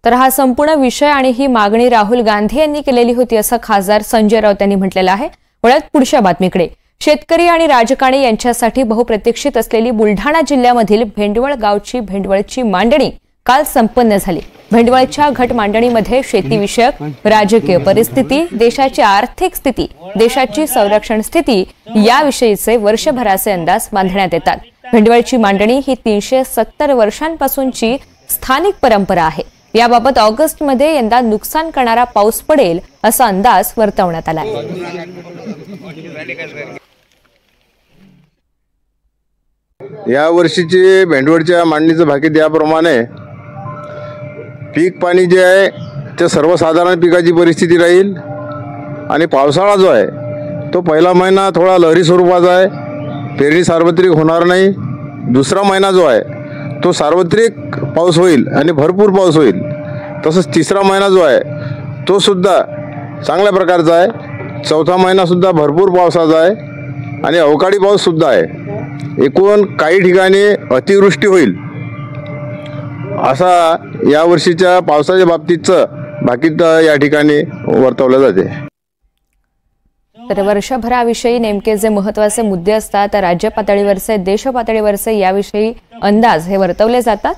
तर हा संपूर्ण विषय आणि ही मागणी राहुल गांधी यांनी केलेली होती असं खासदार संजय राऊत यांनी म्हटलेलं आहे। वळत पुढच्या बातमीकडे। शेतकरी आणि राजकारणी यांच्यासाठी बहुप्रतीक्षित असलेली बुलढाणा जिल्ह्यामधील भेंडवळ गावची भेंडवळची मांडणी काल संपन्न झाली। भेंडवळच्या घट मांडणीमध्ये शेतीविषयक राजकीय परिस्थिती, देशाची आर्थिक स्थिती, देशाची संरक्षण स्थिती याविषयीचे वर्षभराचे अंदाज बांधण्यात येतात। भेंडवळची मांडणी ही 370 वर्षांपासूनची स्थानिक परंपरा आहे। याबाबत ऑगस्टमध्ये यंदा नुकसान करणारा पाऊस पडेल असा अंदाज वर्तवण्यात आला आहे। या वर्षीची भेंडवळच्या मांडणीचं भाकीत याप्रमाणे पीक पाणी जे आहे ते सर्वसाधारण पिकाची परिस्थिती राहील आणि पावसाळा जो आहे तो पहिला महिना थोडा लहरी स्वरूपाचा आहे, पेरणी सार्वत्रिक होणार नाही। दुसरा महिना जो आहे तो सार्वत्रिक पाऊस होईल आणि भरपूर पाऊस होईल। तसंच तिसरा महिना जो आहे तो सुद्धा चांगल्या प्रकारचा आहे। चौथा महिना सुद्धा भरपूर पावसाचा आहे आणि अवकाळी पाऊस सुद्धा आहे। एकूण काही ठिकाणी अतिवृष्टी होईल असा या वर्षीच्या पावसाच्या बाबतीतचं भाकीत या ठिकाणी वर्तवलं जाते। तर वर्षभराविषयी नेमके जे महत्त्वाचे मुद्दे असतात राज्य पातळीवरचे, देश पातळीवरचे याविषयी अंदाज हे वर्तवले जातात।